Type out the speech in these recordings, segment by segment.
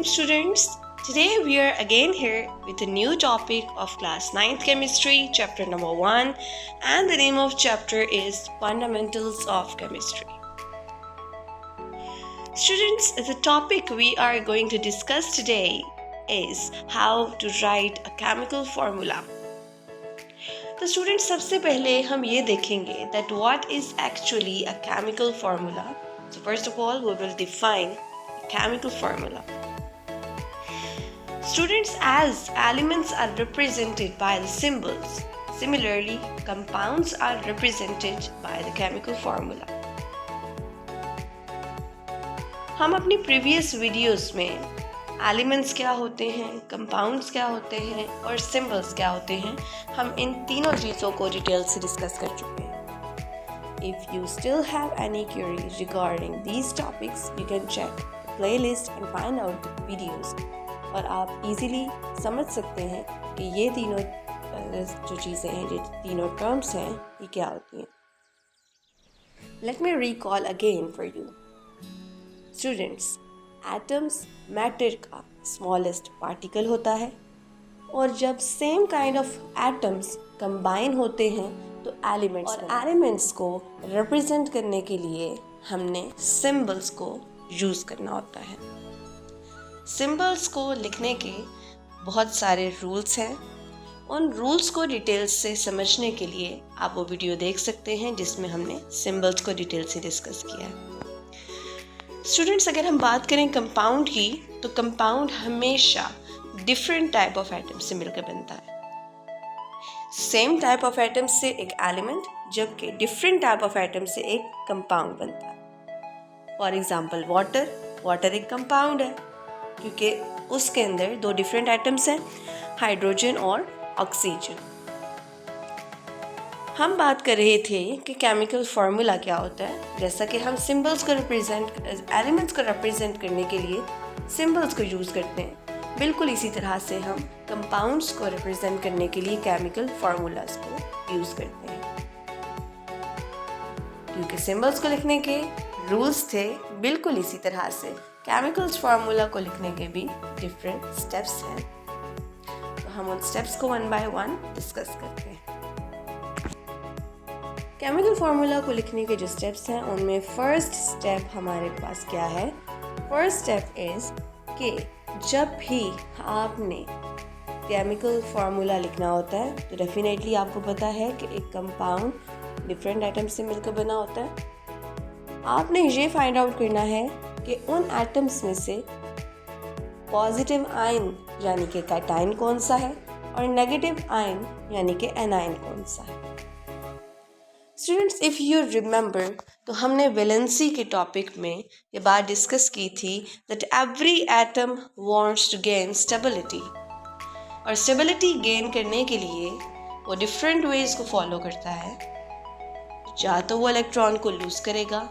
Students, today we are again here with a new topic of class 9th chemistry, chapter number 1, and the name of chapter is Fundamentals of Chemistry. Students, the topic we are going to discuss today is how to write a chemical formula. तो student सबसे पहले हम ये देखेंगे that what is actually a chemical formula. So first of all we will define a chemical formula. Students, as elements are represented by the symbols, similarly compounds are represented by the chemical formula. हम अपनी previous videos में elements क्या होते हैं, compounds क्या होते हैं और सिंबल्स क्या होते हैं, हम इन तीनों चीज़ों को डिटेल से डिस्कस कर चुके हैं. If you still have any queries regarding these topics, you can check the playlist and find out the videos. और आप इजीली समझ सकते हैं कि ये तीनों जो चीज़ें हैं, ये तीनों टर्म्स हैं, ये क्या होती हैं. Let me recall again for you. Students, atoms matter का स्मॉलेस्ट पार्टिकल होता है और जब same kind of atoms combine होते हैं तो एलिमेंट्स, और एलिमेंट्स को रिप्रेजेंट करने के लिए हमने सिंबल्स को यूज़ करना होता है. सिंबल्स को लिखने के बहुत सारे रूल्स हैं. उन रूल्स को डिटेल्स से समझने के लिए आप वो वीडियो देख सकते हैं जिसमें हमने सिंबल्स को डिटेल से डिस्कस किया है. स्टूडेंट्स, अगर हम बात करें कंपाउंड की, तो कंपाउंड हमेशा डिफरेंट टाइप ऑफ एटम से मिलकर बनता है. सेम टाइप ऑफ एटम से एक एलिमेंट, जबकि डिफरेंट टाइप ऑफ एटम से एक कंपाउंड बनता है. फॉर एग्जांपल वाटर एक कंपाउंड है क्योंकि उसके अंदर दो डिफरेंट एटम्स हैं, हाइड्रोजन और ऑक्सीजन. हम बात कर रहे थे कि केमिकल फार्मूला क्या होता है. जैसा कि हम सिंबल्स को एलिमेंट्स को रिप्रेजेंट करने के लिए सिंबल्स को यूज़ करते हैं, बिल्कुल इसी तरह से हम कंपाउंड्स को रिप्रेजेंट करने के लिए केमिकल फार्मूलाज को यूज़ करते हैं. क्योंकि सिंबल्स को लिखने के रूल्स थे, बिल्कुल इसी तरह से केमिकल्स फार्मूला को लिखने के भी डिफरेंट स्टेप्स हैं. तो हम उन स्टेप्स को वन बाय वन डिस्कस करते हैं. केमिकल फार्मूला को लिखने के जो स्टेप्स हैं उनमें फर्स्ट स्टेप हमारे पास क्या है. फर्स्ट स्टेप इज़ कि जब भी आपने केमिकल फार्मूला लिखना होता है तो डेफिनेटली आपको पता है कि एक कंपाउंड डिफरेंट एटम्स से मिलकर बना होता है. आपने ये फाइंड आउट करना है कि उन एटम्स में से पॉजिटिव आयन यानी कि कैटायन कौन सा है और नेगेटिव आयन यानी कि एनायन कौन सा है. स्टूडेंट्स, इफ़ यू रिमेंबर, तो हमने वैलेंसी के टॉपिक में ये बात डिस्कस की थी that every atom wants to gain stability, और स्टेबिलिटी गेन करने के लिए वो डिफरेंट वेज को फॉलो करता है. या तो वो इलेक्ट्रॉन को लूज़ करेगा,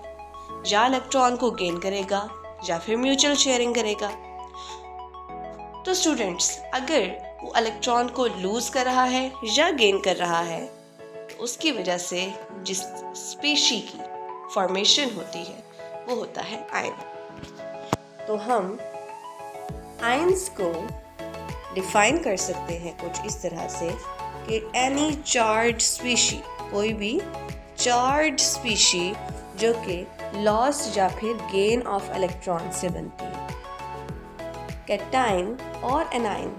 या इलेक्ट्रॉन को गेन करेगा, या फिर म्यूचुअल शेयरिंग करेगा. तो स्टूडेंट्स, अगर वो इलेक्ट्रॉन को लूज़ कर रहा है या गेन कर रहा है तो उसकी वजह से जिस स्पीशी की फॉर्मेशन होती है वो होता है आयन. तो हम आयंस को डिफाइन कर सकते हैं कुछ इस तरह से कि एनी चार्ज स्पीशी, कोई भी चार्ज स्पीशी जो कि लॉस या फिर गेन ऑफ इलेक्ट्रॉन से बनती है. कैटायन और एनायन,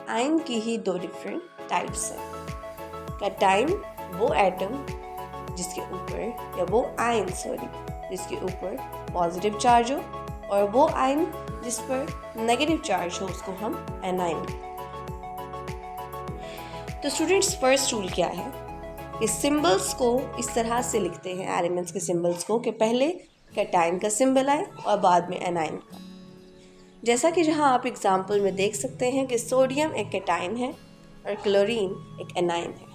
आयन की ही दो डिफरेंट टाइप्स हैं. कैटायन वो एटम जिसके ऊपर, या वो आयन जिसके ऊपर पॉजिटिव चार्ज हो, और वो आयन जिस पर नेगेटिव चार्ज हो उसको हम एनायन. तो स्टूडेंट्स, फर्स्ट रूल क्या है कि सिंबल्स को इस तरह से लिखते हैं, एलिमेंट्स के सिंबल्स को, कि पहले कैटायन का सिंबल आए और बाद में एनायन का. जैसा कि जहाँ आप एग्जाम्पल में देख सकते हैं कि सोडियम एक कैटायन है और क्लोरीन एक एनायन है.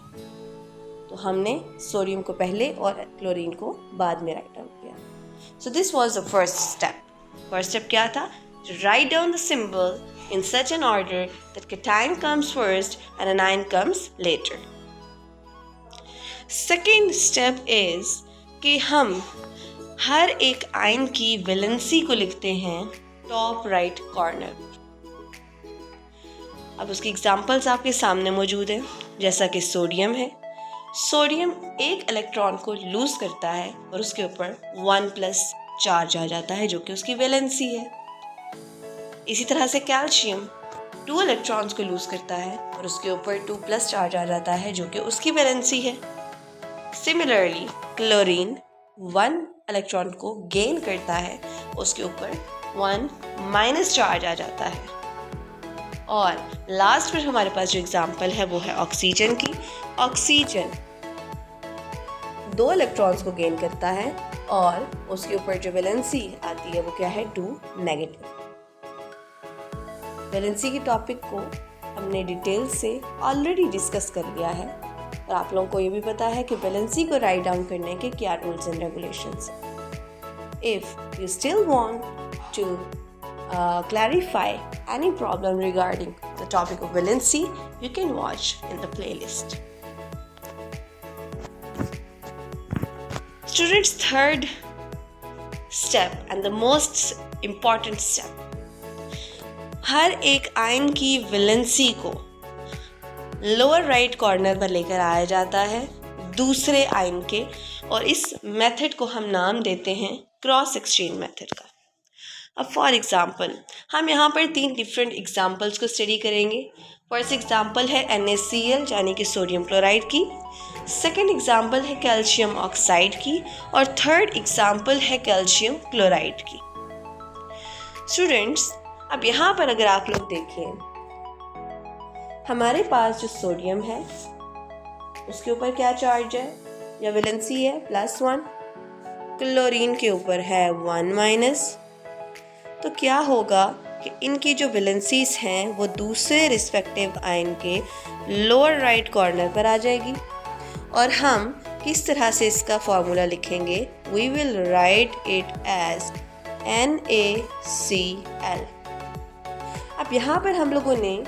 तो हमने सोडियम को पहले और क्लोरीन को बाद में राइट डाउन किया. So this was the first step. First step क्या था? To write down the symbol in such an order that cation comes first and anion comes later. Second step is कि हम हर एक ion की valency को लिखते हैं टॉप राइट कॉर्नर. अब उसकी एग्जांपल्स आपके सामने मौजूद हैं, जैसा कि सोडियम है। सोडियम एक इलेक्ट्रॉन को लूज करता है और उसके ऊपर 1+ चार्ज आ जाता है, जो कि उसकी वैलेंसी है। इसी तरह से कैल्शियम 2 इलेक्ट्रॉन्स को लूज करता है और उसके ऊपर 2+ चार्ज आ जाता है, जो कि उसकी वैलेंसी है। सिमिलरली क्लोरीन 1 इलेक्ट्रॉन को गेन करता है, उसके ऊपर 1- चार्ज आ जाता है। और लास्ट में हमारे पास जो एग्जांपल है वो है ऑक्सीजन की। ऑक्सीजन 2 इलेक्ट्रॉन्स को गेन करता है और उसके ऊपर जो वैलेंसी आती है वो क्या है, 2 नेगेटिव। वैलेंसी के टॉपिक को हमने डिटेल से ऑलरेडी डिस्कस कर लिया है और आप लोगों को ये भी पता है कि वैलेंसी को राइट डाउन करने के क्या रूल्स एंड रेगुलेशंस हैं। If you still want to clarify any problem regarding the topic of valency, you can watch in the playlist. Students, third step and the most important step, हर एक ion की valency को lower right corner पर लेकर आया जाता है दूसरे ion के, और इस मेथड को हम नाम देते हैं क्रॉस एक्सचेंज मेथड का। अब फॉर एग्जाम्पल हम यहाँ पर 3 डिफरेंट एग्जाम्पल्स को स्टडी करेंगे। फर्स्ट एग्जाम्पल है NaCl यानी कि सोडियम क्लोराइड की, सेकेंड एग्जाम्पल है कैल्शियम ऑक्साइड की, और थर्ड एग्जाम्पल है कैल्शियम क्लोराइड की। स्टूडेंट्स, अब यहाँ पर अगर आप लोग देखें, हमारे पास जो सोडियम है उसके ऊपर क्या चार्ज है या वैलेंसी है, +1। क्लोरीन के ऊपर है 1-। तो क्या होगा कि इनकी जो वैलेंसीज हैं वो दूसरे रिस्पेक्टिव आयन के लोअर राइट कॉर्नर पर आ जाएगी। और हम किस तरह से इसका फॉर्मूला लिखेंगे, we will write it as NaCl। अब यहाँ पर हम लोगों ने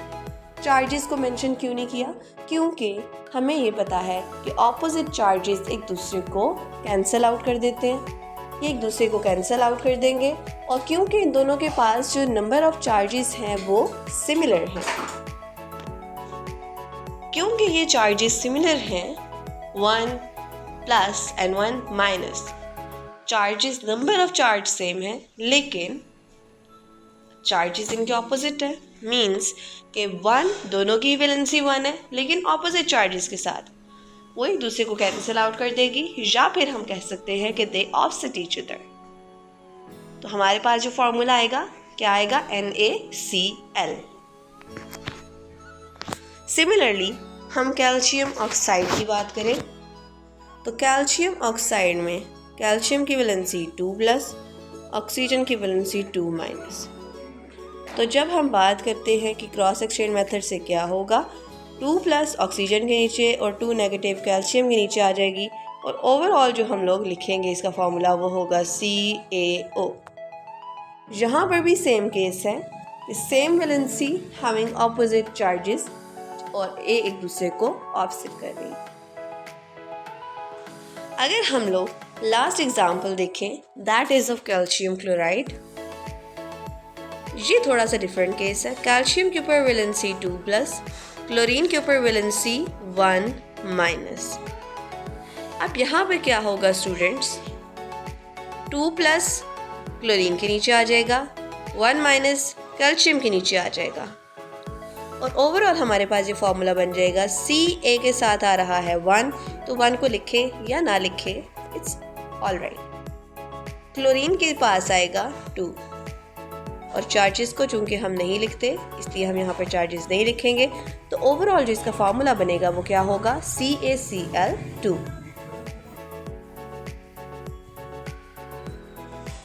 चार्जेस को मेंशन क्यों नहीं किया, क्योंकि हमें ये पता है कि ऑपोजिट चार्जेस एक दूसरे को कैंसिल आउट कर देते हैं, ये एक दूसरे को कैंसिल आउट कर देंगे। और क्योंकि इन दोनों के पास जो नंबर ऑफ चार्जेस हैं वो सिमिलर हैं, क्योंकि ये चार्जेस सिमिलर हैं, 1+ and 1-, charges, number of charge same है लेकिन चार्जेस इनके ऑपोजिट है। मींस कि 1 दोनों की वैलेंसी 1 है लेकिन ऑपोजिट चार्जेस के साथ वो एक दूसरे को कैंसिल आउट कर देगी, या फिर हम कह सकते हैं कि दे ऑफसेट ईच अदर। तो हमारे पास जो फॉर्मूला आएगा क्या आएगा, NaCl। सिमिलरली हम कैल्शियम ऑक्साइड की बात करें तो कैल्शियम ऑक्साइड में कैल्शियम की वैलेंसी 2+, ऑक्सीजन की वैलेंसी 2-। तो जब हम बात करते हैं कि क्रॉस एक्सचेंज मेथड से क्या होगा, 2+ ऑक्सीजन के नीचे और 2- कैल्शियम के नीचे आ जाएगी, और ओवरऑल जो हम लोग लिखेंगे इसका फॉर्मूला वो होगा CaO। यहाँ पर भी सेम केस है, same valency having opposite charges, और ए एक दूसरे को ऑफसेट कर रही है। अगर हम लोग लास्ट एग्जाम्पल देखें, that is of calcium chloride, ये थोड़ा सा डिफरेंट केस है। कैल्शियम के ऊपर वैलेंसी 2+, क्लोरीन के ऊपर वैलेंसी 1-। अब यहाँ पे क्या होगा स्टूडेंट्स, 2+ क्लोरीन के नीचे आ जाएगा, 1- कैल्शियम के नीचे आ जाएगा, और ओवरऑल हमारे पास ये फॉर्मूला बन जाएगा, Ca के साथ आ रहा है 1, तो 1 को लिखें या ना लिखें, इट्स ऑल राइट। क्लोरीन के पास आएगा 2, और चार्जेस को चूंकि हम नहीं लिखते इसलिए हम यहाँ पर चार्जेस नहीं लिखेंगे, तो ओवरऑल जो इसका फॉर्मूला बनेगा वो क्या होगा, CaCl2।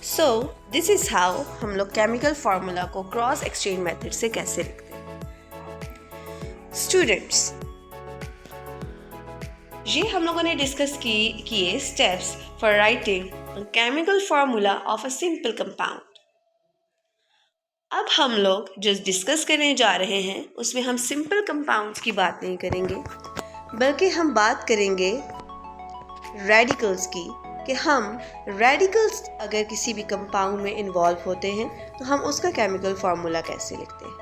So this is how हम लोग केमिकल फार्मूला को क्रॉस एक्सचेंज मेथड से कैसे लिखते हैं। स्टूडेंट्स, ये हम लोगों ने डिस्कस किए steps for writing chemical formula of a simple compound. अब हम लोग जो डिस्कस करने जा रहे हैं उसमें हम सिंपल कंपाउंड्स की बात नहीं करेंगे, बल्कि हम बात करेंगे रेडिकल्स की, कि हम रेडिकल्स अगर किसी भी कंपाउंड में इन्वॉल्व होते हैं तो हम उसका केमिकल फार्मूला कैसे लिखते हैं।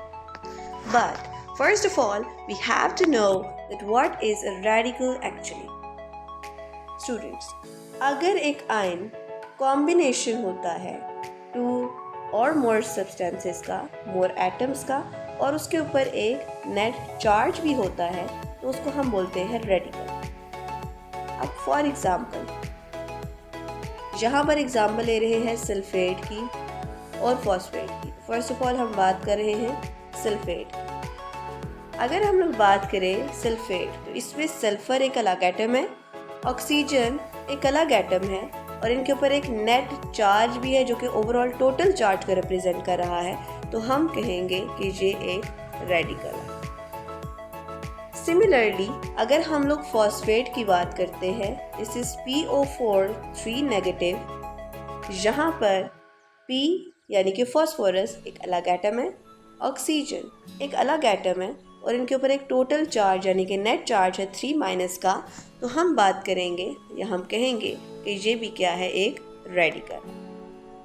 But First of all, we have to know that what is a radical actually. Students, अगर एक आयन कॉम्बिनेशन होता है 2 और more substances का, more atoms का, और उसके ऊपर एक नेट चार्ज भी होता है, तो उसको हम बोलते हैं रेडिकल. अब फॉर एग्जाम्पल, यहाँ पर एग्जाम्पल ले रहे हैं सल्फेट की और फॉस्फेट की. फर्स्ट ऑफ ऑल हम बात कर रहे हैं सल्फेट. अगर हम लोग बात करें सल्फेट, तो इसमें सल्फर एक अलग एटम है, ऑक्सीजन एक अलग एटम है, और इनके ऊपर एक नेट चार्ज भी है जो कि ओवरऑल टोटल चार्ज को रिप्रेजेंट कर रहा है. तो हम कहेंगे कि ये एक रेडिकल है. सिमिलरली अगर हम लोग फॉस्फेट की बात करते हैं, दिस इज PO4 3 नेगेटिव. यहाँ पर P यानी कि फॉस्फोरस एक अलग एटम है, ऑक्सीजन एक अलग एटम है, और इनके ऊपर एक टोटल चार्ज यानी कि नेट चार्ज है 3 माइनस का. तो हम बात करेंगे या हम कहेंगे कि ये भी क्या है, एक रेडिकल.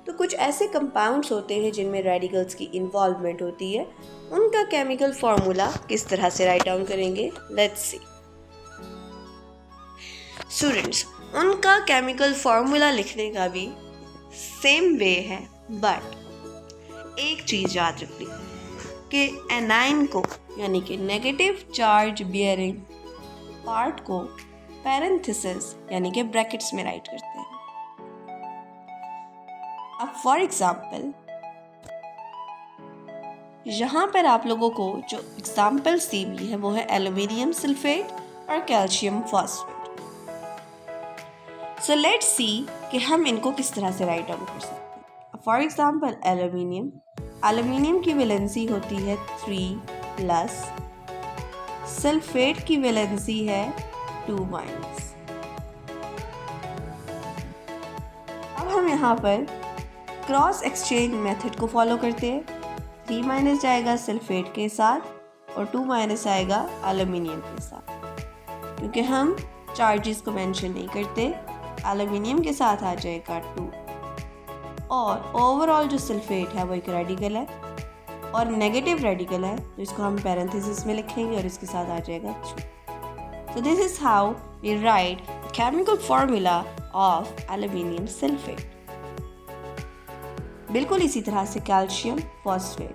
तो कुछ ऐसे कंपाउंड्स होते हैं जिनमें रेडिकल्स की इन्वॉल्वमेंट होती है. उनका केमिकल फार्मूला किस तरह से राइट डाउन करेंगे, लेट्स सी. स्टूडेंट्स, उनका केमिकल फार्मूला लिखने का भी सेम वे है, बट एक चीज़ याद रखनी कि एनाइन को यानी कि नेगेटिव चार्ज बियरिंग पार्ट को पैरेंथेसिस यानी कि ब्रैकेट्स में राइट करते हैं. अब फॉर एग्जाम्पल यहाँ पर आप लोगों को जो एग्जाम्पल्स दी हुई है वो है एल्यूमिनियम सल्फेट और calcium phosphate. So let's see कि हम इनको किस तरह से राइट डाउन कर सकते हैं. फॉर एग्जाम्पल एल्यूमिनियम की वैलेंसी होती है 3+, सल्फेट की वैलेंसी है 2-. अब हम यहाँ पर क्रॉस एक्सचेंज मेथड को फॉलो करते हैं. 3- जाएगा सल्फेट के साथ और 2- आएगा एल्यूमिनियम के साथ. क्योंकि हम चार्जेस को मेंशन नहीं करते, एल्यूमिनियम के साथ आ जाएगा 2, और ओवरऑल जो सल्फेट है वो एक रेडिकल है और नेगेटिव रेडिकल है, तो इसको हम पैरेंथेसिस में लिखेंगे और इसके साथ आ जाएगा 3. So this is how we write the chemical formula of aluminium sulfate. बिल्कुल इसी तरह से कैल्शियम फॉस्फेट.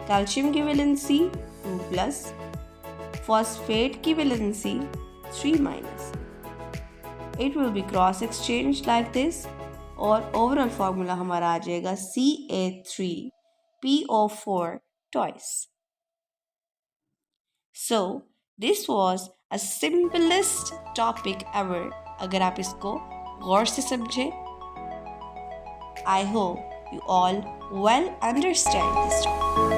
कैल्शियम की वैलेंसी 2+, फॉस्फेट की valency 3-. It will be cross exchange like this और ओवरऑल फार्मूला हमारा आ जाएगा Ca3PO4 twice. So this was a simplest topic ever. अगर आप इसको गौर से समझें, I hope you all well understand this topic.